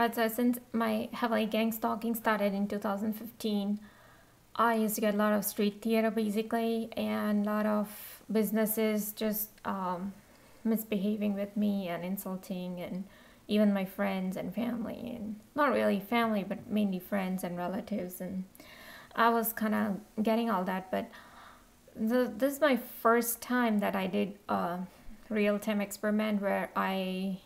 Right, so since my heavily gang stalking started in 2015, I used to get a lot of street theater basically, and a lot of businesses just misbehaving with me and insulting, and even my friends and family, and not really family, but mainly friends and relatives. And I was kind of getting all that, but this is my first time that I did a real-time experiment where I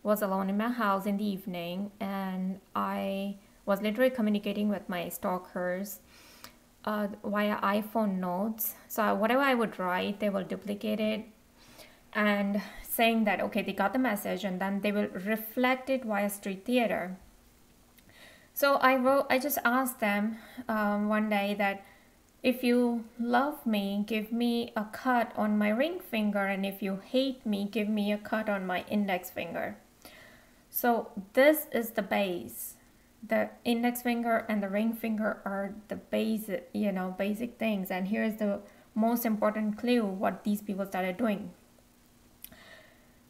was alone in my house in the evening, and I was literally communicating with my stalkers via iPhone notes. So whatever I would write, they will duplicate it and saying that, okay, they got the message, and then they will reflect it via street theater. So I just asked them one day that if you love me, give me a cut on my ring finger, and if you hate me, give me a cut on my index finger. So this is the base. The index finger and the ring finger are the basic, basic things. And here's the most important clue what these people started doing.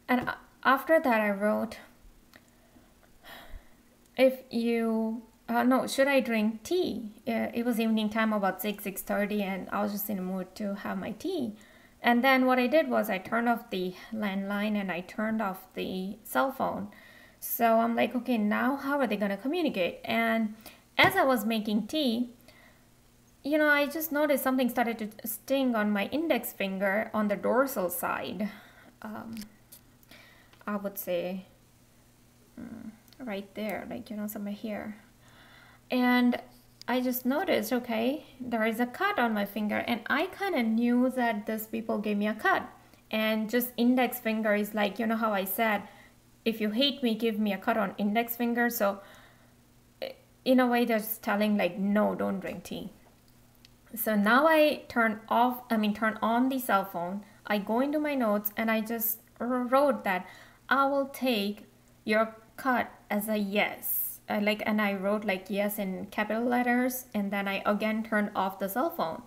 And after that, I wrote, if you, no, should I drink tea? It was evening time, about 6:30, and I was just in the mood to have my tea. And then what I did was I turned off the landline and I turned off the cell phone. So I'm like, okay, now how are they going to communicate? And as I was making tea, I just noticed something started to sting on my index finger on the dorsal side. I would say right there, like, somewhere here. And I just noticed, okay, there is a cut on my finger, and I kind of knew that these people gave me a cut. And just index finger is like, how I said, if you hate me, give me a cut on index finger. So in a way, they're just telling like, no, don't drink tea. So now I turn on the cell phone. I go into my notes and I just wrote that I will take your cut as a yes. And I wrote like yes in capital letters, and then I again turned off the cell phone.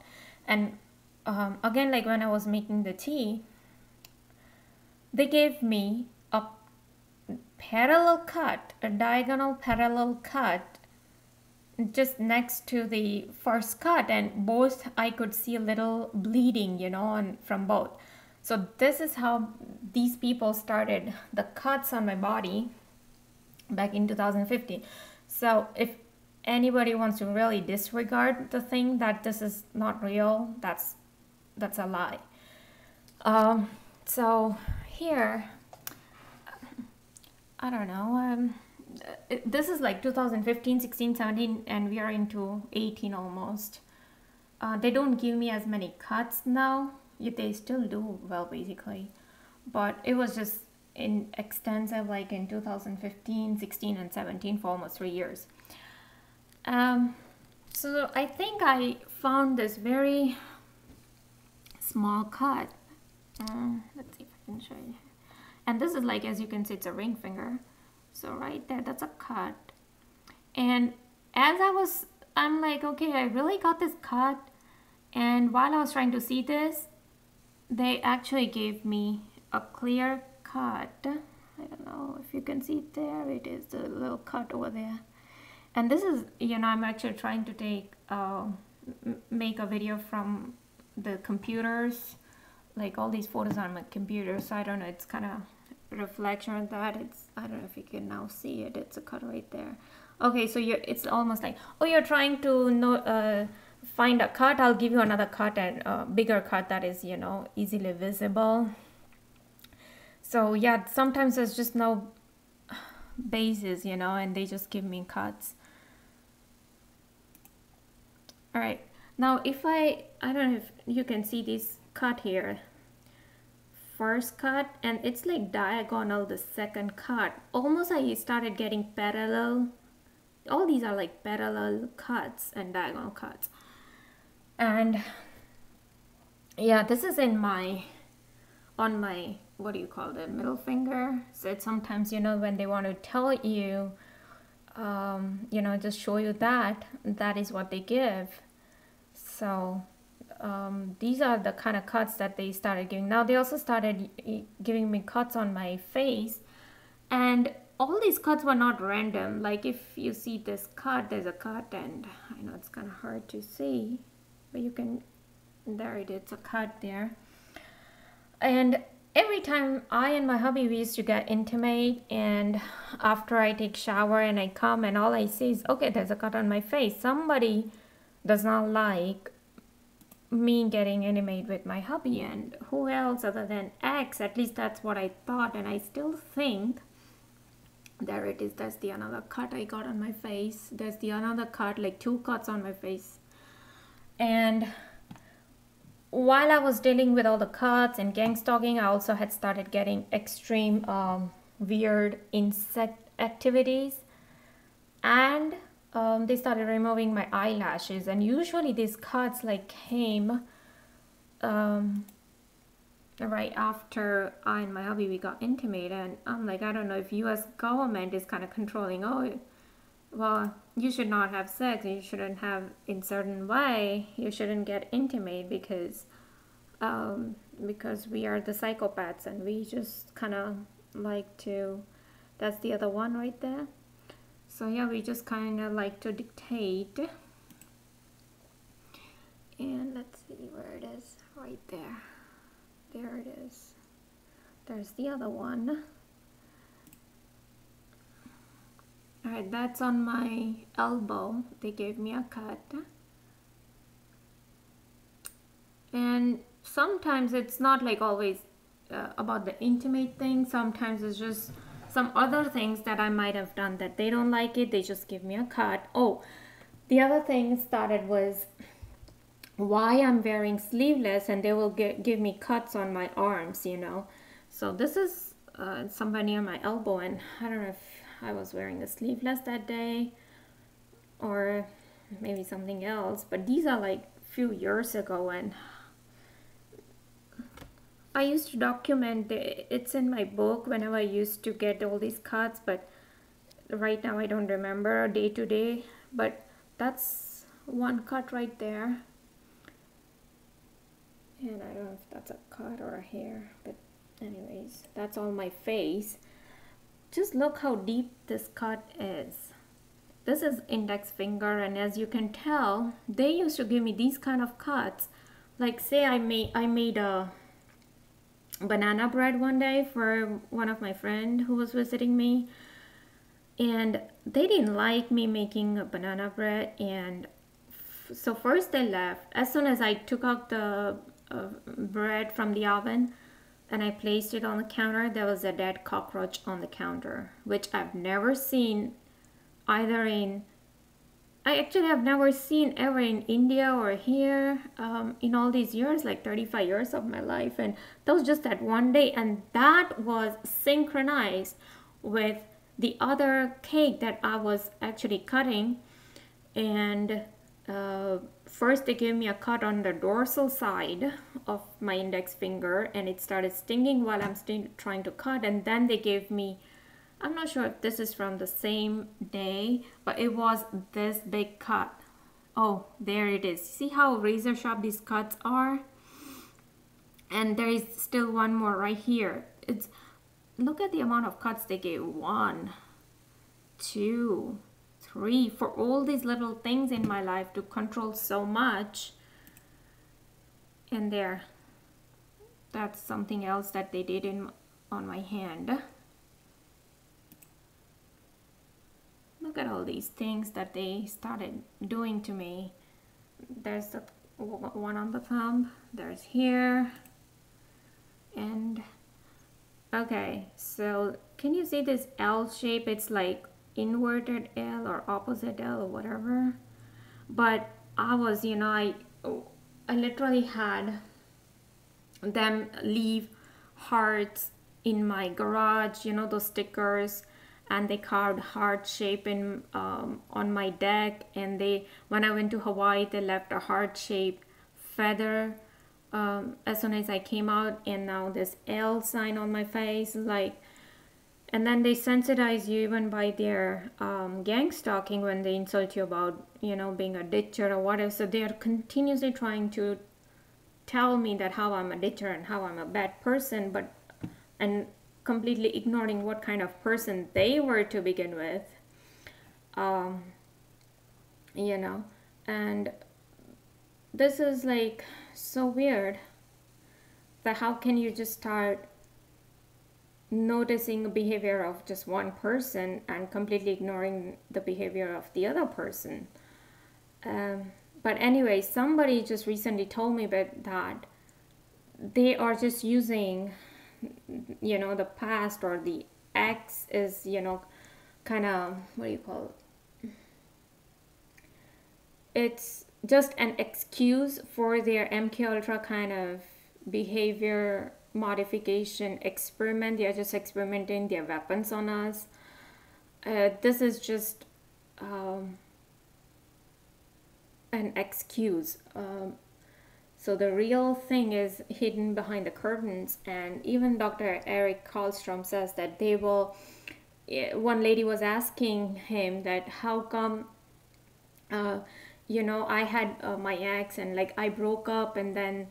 And again, like when I was making the tea, they gave me a parallel cut, a diagonal parallel cut just next to the first cut, and both I could see a little bleeding, from both. So this is how these people started the cuts on my body back in 2015. So if anybody wants to really disregard the thing that this is not real, that's a lie. So here, I don't know, this is like 2015, 16, 17, and we are into 18 almost. They don't give me as many cuts now. They still do, well, basically. But it was just extensive, like in 2015, 16, and 17 for almost 3 years. So I think I found this very small cut. Let's see if I can show you. And this is like, as you can see, it's a ring finger. So right there, that's a cut. And as I'm like, okay, I really got this cut. And while I was trying to see this, they actually gave me a clear cut. I don't know if you can see it there. It is the little cut over there. And this is, I'm actually trying to make a video from the computers. Like all these photos on my computer. So I don't know, it's kind of reflection of that. I don't know if you can now see it. It's a cut right there. Okay, so it's almost like, oh, you're trying to find a cut. I'll give you another cut, and a bigger cut that is, easily visible. So yeah, sometimes there's just no bases, and they just give me cuts. All right, now if I don't know if you can see this cut here. First cut, and it's like diagonal, the second cut. Almost I started getting parallel. All these are like parallel cuts and diagonal cuts. And yeah, this is on my, what do you call it, middle finger. So it's sometimes, when they want to tell you, just show you that is what they give. So these are the kind of cuts that they started giving. Now they also started giving me cuts on my face, and all these cuts were not random. Like if you see this cut, there's a cut, and I know it's kind of hard to see, but you can, there it is, it's a cut there. And every time I and my hubby, we used to get intimate, and after I take shower and I come and all I see is, okay, there's a cut on my face. Somebody does not like me getting intimate with my hubby, and who else other than X? At least that's what I thought, and I still think. There it is, that's the another cut I got on my face. There's the another cut, like 2 cuts on my face. And while I was dealing with all the cuts and gang stalking, I also had started getting extreme weird insect activities, and they started removing my eyelashes. And usually these cuts like came right after I and my hubby, we got intimate, and I'm like, I don't know if US government is kind of controlling, oh, well, you should not have sex, you shouldn't have in certain way, you shouldn't get intimate because we are the psychopaths and we just kind of like to, that's the other one right there. So yeah, we just kind of like to dictate. And let's see where it is, right there. There it is. There's the other one. Alright, that's on my elbow. They gave me a cut. And sometimes it's not like always about the intimate thing. Sometimes it's just some other things that I might have done that they don't like it. They just give me a cut. Oh, the other thing started was why I'm wearing sleeveless, and they will give me cuts on my arms, you know. So this is somewhere near my elbow, and I don't know if I was wearing the sleeveless that day or maybe something else, but these are like few years ago, and I used to document it's in my book whenever I used to get all these cuts, but right now I don't remember day to day. But that's one cut right there, and I don't know if that's a cut or a hair, but anyways, that's on my face. Just look how deep this cut is. This is index finger, and as you can tell, they used to give me these kind of cuts. Like say I made a banana bread one day for one of my friend who was visiting me, and they didn't like me making a banana bread, and so first they left. As soon as I took out the bread from the oven and I placed it on the counter, there was a dead cockroach on the counter, which I've never seen either in, I actually have never seen ever in India or here in all these years, like 35 years of my life. And that was just that one day, and that was synchronized with the other cake that I was actually cutting. And first they gave me a cut on the dorsal side of my index finger, and it started stinging while I'm still trying to cut. And then they gave me, I'm not sure if this is from the same day, but it was this big cut. Oh, there it is. See how razor sharp these cuts are? And there is still one more right here. It's, look at the amount of cuts they gave. 1, 2, 3, for all these little things in my life to control so much. And there, that's something else that they did on my hand. Look at all these things that they started doing to me. There's the one on the thumb, there's here, and okay, so can you see this L shape? It's like inverted L or opposite L or whatever. But I was, you know, I literally had them leave hearts in my garage, you know, those stickers, and they carved heart shape in on my deck. And they, when I went to Hawaii, they left a heart shaped feather as soon as I came out, and now this L sign on my face, like. And then they sensitize you even by their gang stalking when they insult you about, you know, being a ditcher or whatever. So they are continuously trying to tell me that how I'm a ditcher and how I'm a bad person, but, and completely ignoring what kind of person they were to begin with. You know, and this is like so weird, that how can you just start noticing the behavior of just one person and completely ignoring the behavior of the other person. But anyway, somebody just recently told me that they are just using, you know, the past, or the ex is, you know, kind of, what do you call it? It's just an excuse for their MK Ultra kind of behavior modification experiment. They are just experimenting their weapons on us. This is just an excuse. So the real thing is hidden behind the curtains. And even Dr. Eric Karlstrom says that they will, one lady was asking him that how come, you know, I had my ex and like I broke up, and then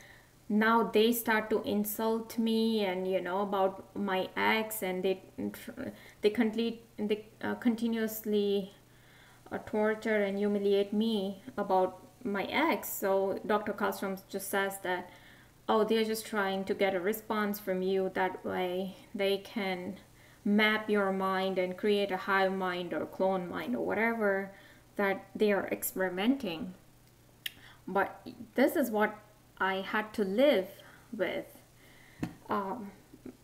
now they start to insult me, and you know, about my ex, and they continuously torture and humiliate me about my ex. So Dr. Karlstrom just says that, oh, they're just trying to get a response from you, that way they can map your mind and create a hive mind or clone mind or whatever that they are experimenting. But this is what I had to live with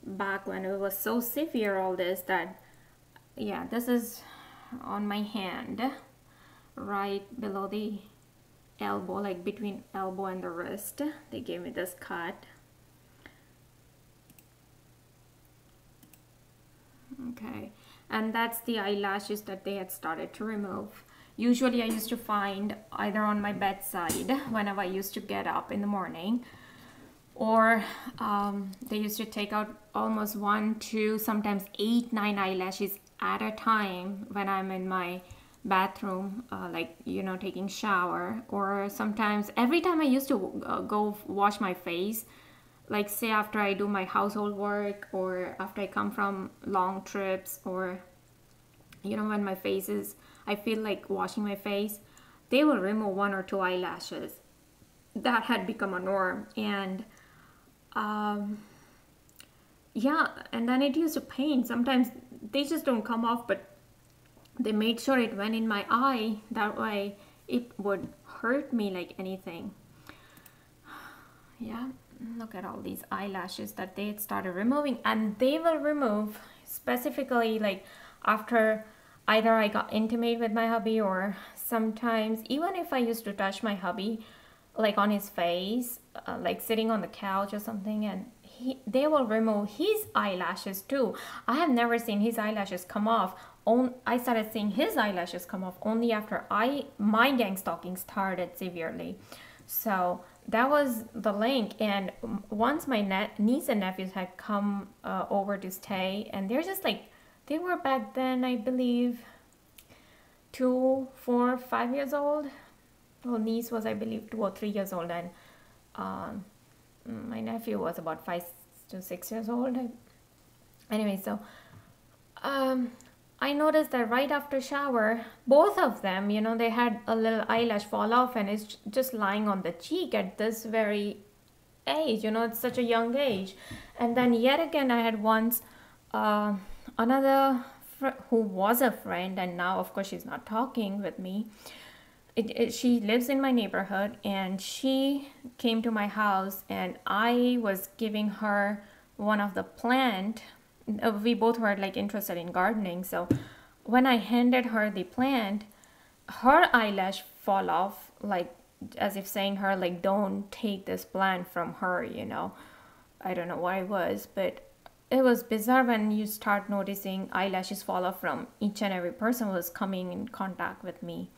back when it was so severe, all this, that, yeah, this is on my hand, right below the elbow, like between elbow and the wrist. They gave me this cut. Okay, and that's the eyelashes that they had started to remove. Usually I used to find either on my bedside whenever I used to get up in the morning, or they used to take out almost 1, 2, sometimes 8, 9 eyelashes at a time when I'm in my bathroom, like, you know, taking shower. Or sometimes every time I used to go wash my face, like say after I do my household work, or after I come from long trips, or you know, when my face is, I feel like washing my face, they will remove 1 or 2 eyelashes. That had become a norm. And yeah, and then it used to pain. Sometimes they just don't come off, but they made sure it went in my eye, that way it would hurt me like anything. Yeah, look at all these eyelashes that they had started removing. And they will remove specifically like after either I got intimate with my hubby, or sometimes even if I used to touch my hubby like on his face, like sitting on the couch or something, and they will remove his eyelashes too. I have never seen his eyelashes come off. I started seeing his eyelashes come off only after my gang stalking started severely. So that was the link. And once my niece and nephews had come over to stay, and they're just like, they were back then, I believe, 2, 4, 5 years old. Well, niece was, I believe, 2 or 3 years old, and my nephew was about 5 to 6 years old. Anyway, so I noticed that right after shower, both of them, you know, they had a little eyelash fall off, and it's just lying on the cheek at this very age. You know, it's such a young age. And then yet again, I had once another who was a friend, and now of course she's not talking with me. She lives in my neighborhood, and she came to my house, and I was giving her one of the plant. We both were like interested in gardening, so when I handed her the plant, her eyelash fall off, like as if saying her like, don't take this plant from her, you know. I don't know what it was, but it was bizarre when you start noticing eyelashes fall off from each and every person who was coming in contact with me.